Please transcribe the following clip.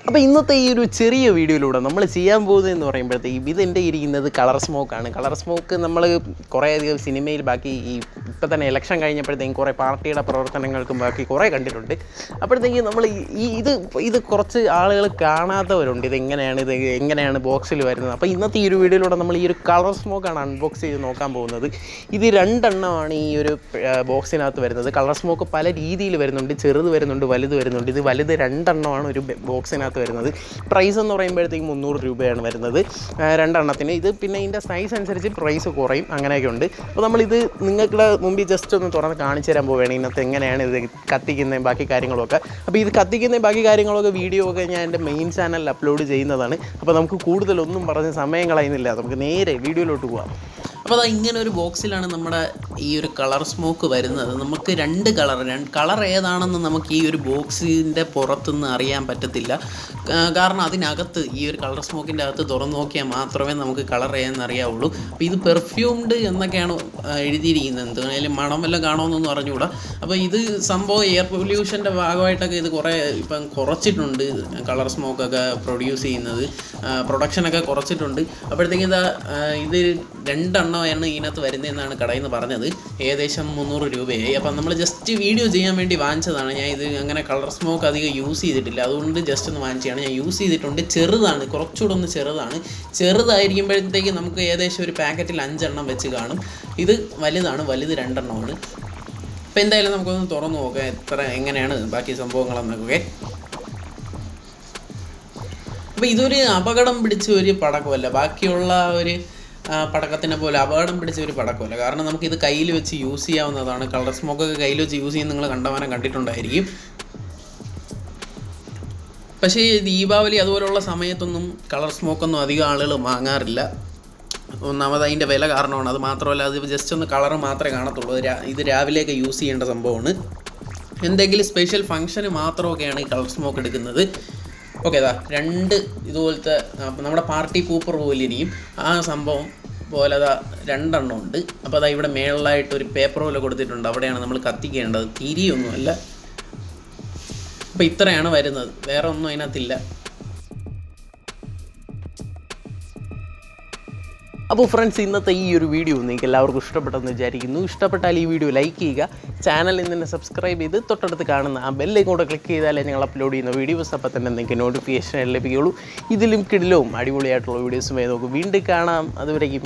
അപ്പോൾ ഇന്നത്തെ ഈ ഒരു ചെറിയ വീഡിയോയിലൂടെ നമ്മൾ ചെയ്യാൻ പോകുന്നതെന്ന് പറയുമ്പോഴത്തേക്കും ഇതെൻ്റെ ഇരിക്കുന്നത് കളർ സ്മോക്കാണ്. കളർ സ്മോക്ക് നമ്മൾ കുറേയധികം സിനിമയിൽ ബാക്കി ഇപ്പോൾ തന്നെ ഇലക്ഷൻ കഴിഞ്ഞപ്പോഴത്തേക്കും കുറേ പാർട്ടിയുടെ പ്രവർത്തനങ്ങൾക്കും ബാക്കി കുറേ കണ്ടിട്ടുണ്ട്. അപ്പോഴത്തേക്കും നമ്മൾ ഇത് കുറച്ച് ആളുകൾ കാണാത്തവരുണ്ട്, എങ്ങനെയാണ് ബോക്സിൽ വരുന്നത്. അപ്പോൾ ഇന്നത്തെ ഈ ഒരു വീഡിയോയിലൂടെ നമ്മൾ ഈ ഒരു കളർ സ്മോക്കാണ് അൺബോക്സ് ചെയ്ത് നോക്കാൻ പോകുന്നത്. ഇത് 2 എണ്ണമാണ് ഈ ഒരു ബോക്സിനകത്ത് വരുന്നത്. കളർ സ്മോക്ക് പല രീതിയിൽ വരുന്നുണ്ട്, ചെറുത് വരുന്നുണ്ട്, വലുത് വരുന്നുണ്ട്. ഇത് വലുത് 2 എണ്ണമാണ് ഒരു ബോക്സിനകത്ത് വരുന്നത്. പ്രൈസ് എന്ന് പറയുമ്പോഴത്തേക്കും 300 രൂപയാണ് വരുന്നത് 2 എണ്ണത്തിന്. ഇത് പിന്നെ ഇതിൻ്റെ സൈസ് അനുസരിച്ച് പ്രൈസ് കുറയും, അങ്ങനെയൊക്കെ ഉണ്ട്. അപ്പോൾ നമ്മളിത് നിങ്ങളുടെ മുമ്പിൽ ജസ്റ്റ് ഒന്ന് തുറന്ന് കാണിച്ചു തരാൻ പോവുകയാണ് ഇന്നത്തെ എങ്ങനെയാണ് ഇത് കത്തിക്കുന്നതും ബാക്കി കാര്യങ്ങളൊക്കെ. അപ്പോൾ ഇത് കത്തിക്കുന്നതും ബാക്കി കാര്യങ്ങളൊക്കെ വീഡിയോ ഒക്കെ ഞാൻ എൻ്റെ മെയിൻ ചാനലിൽ അപ്ലോഡ് ചെയ്യുന്നതാണ്. അപ്പോൾ നമുക്ക് കൂടുതലൊന്നും പറഞ്ഞ് സമയം കളയുന്നില്ല, നമുക്ക് നേരെ വീഡിയോയിലോട്ട് പോകാം. അപ്പോൾ അത് ഇങ്ങനെ ഒരു ബോക്സിലാണ് നമ്മുടെ ഈ ഒരു കളർ സ്മോക്ക് വരുന്നത്. നമുക്ക് 2 കളർ ഏതാണെന്ന് നമുക്ക് ഈ ഒരു ബോക്സിൻ്റെ പുറത്തുനിന്ന് അറിയാൻ പറ്റത്തില്ല. കാരണം അതിനകത്ത് ഈ ഒരു കളർ സ്മോക്കിൻ്റെ അകത്ത് തുറന്നു നോക്കിയാൽ മാത്രമേ നമുക്ക് കളർ ഏതെന്ന് അറിയാവുള്ളൂ. അപ്പോൾ ഇത് പെർഫ്യൂംഡ് എന്നൊക്കെയാണ് എഴുതിയിരിക്കുന്നത്. എന്തായാലും മണം വല്ലതും കാണുമെന്നൊന്നും അറിഞ്ഞുകൂടാ. അപ്പോൾ ഇത് സംഭവം എയർ പൊല്യൂഷൻ്റെ ഭാഗമായിട്ടൊക്കെ ഇത് ഇപ്പം കുറച്ചിട്ടുണ്ട്. കളർ സ്മോക്കൊക്കെ പ്രൊഡ്യൂസ് ചെയ്യുന്നത്, പ്രൊഡക്ഷനൊക്കെ കുറച്ചിട്ടുണ്ട്. അപ്പോഴത്തേക്കും ഇത് 2 എണ്ണമാണ് ഇതിനകത്ത് വരുന്നതെന്നാണ് കടയിൽ നിന്ന് പറഞ്ഞത്. ഏകദേശം 300 രൂപയായി. അപ്പം നമ്മൾ ജസ്റ്റ് വീഡിയോ ചെയ്യാൻ വേണ്ടി വാങ്ങിച്ചതാണ്. ഞാൻ ഇത് അങ്ങനെ കളർ സ്മോക്ക് അധികം യൂസ് ചെയ്തിട്ടില്ല, അതുകൊണ്ട് ജസ്റ്റ് ഒന്ന് വാങ്ങിച്ചതാണ്. ഞാൻ യൂസ് ചെയ്തിട്ടുണ്ട്. ചെറുതാണ്, കുറച്ചുകൂടെ ഒന്ന് ചെറുതാണ്. ചെറുതായിരിക്കുമ്പോഴത്തേക്ക് നമുക്ക് ഏകദേശം ഒരു പാക്കറ്റിൽ 5 എണ്ണം വെച്ച് കാണും. ഇത് വലുതാണ്, വലുത് 2 എണ്ണമാണ്. അപ്പോൾ എന്തായാലും നമുക്കൊന്ന് തുറന്നു നോക്കാം എങ്ങനെയാണ് ബാക്കി സംഭവങ്ങളെന്നൊക്കെ. അപ്പോൾ ഇതൊരു അപകടം പിടിച്ച ഒരു പടക്കമല്ല, ബാക്കിയുള്ള ഒരു പടക്കത്തിനെ പോലെ അപകടം പിടിച്ച ഒരു പടക്കമല്ല. കാരണം നമുക്കിത് കയ്യിൽ വെച്ച് യൂസ് ചെയ്യാവുന്നതാണ്. കളർ സ്മോക്കൊക്കെ കയ്യിൽ വെച്ച് യൂസ് ചെയ്യുന്ന നിങ്ങൾ കണ്ടമാനം കണ്ടിട്ടുണ്ടായിരിക്കും. പക്ഷേ ദീപാവലി അതുപോലുള്ള സമയത്തൊന്നും കളർ സ്മോക്കൊന്നും അധികം ആളുകൾ വാങ്ങാറില്ല. ഒന്നാമത് അതിൻ്റെ വില കാരണമാണ്. അത് മാത്രമല്ല, അത് ജസ്റ്റ് ഒന്ന് കളർ മാത്രമേ കാണത്തുള്ളൂ. ഇത് രാവിലെയൊക്കെ യൂസ് ചെയ്യേണ്ട സംഭവമാണ്. എന്തെങ്കിലും സ്പെഷ്യൽ ഫംഗ്ഷന് മാത്രമൊക്കെയാണ് ഈ കളർ സ്മോക്ക് എടുക്കുന്നത്. ഓക്കെ, 2 ഇതുപോലത്തെ നമ്മുടെ പാർട്ടി കൂപ്പർ പോലെ ഇരിക്കും ആ സംഭവം പോലെ 2 എണ്ണം ഉണ്ട്. അപ്പോൾ ഇവിടെ മേളിലായിട്ട് ഒരു പേപ്പർ പോലെ കൊടുത്തിട്ടുണ്ട്, അവിടെയാണ് നമ്മൾ കത്തിക്കേണ്ടത്. തിരിയൊന്നുമല്ല. അപ്പോൾ ഇത്രയാണ് വരുന്നത്, വേറെ ഒന്നും അതിനകത്തില്ല. അപ്പോൾ ഫ്രണ്ട്സ്, ഇന്നത്തെ ഈ ഒരു വീഡിയോ നിങ്ങൾക്ക് എല്ലാവർക്കും ഇഷ്ടപ്പെട്ടെന്ന് വിചാരിക്കുന്നു. ഇഷ്ടപ്പെട്ടാൽ ഈ വീഡിയോ ലൈക്ക് ചെയ്യുക, ചാനലിൽ നിന്ന് സബ്സ്ക്രൈബ് ചെയ്ത് തൊട്ടടുത്ത് കാണുന്ന ആ ബെല്ലൈക്കൺ കൂടെ ക്ലിക്ക് ചെയ്താലേ ഞങ്ങൾ അപ്ലോഡ് ചെയ്യുന്ന വീഡിയോസ് അപ്പോൾ തന്നെ നിങ്ങൾക്ക് നോട്ടിഫിക്കേഷൻ ലഭിക്കുകയുള്ളൂ. ഇതിലും കിടിലവും അടിപൊളിയായിട്ടുള്ള വീഡിയോസുമായി നമുക്ക് വീണ്ടും കാണാം. അതുവരേക്കും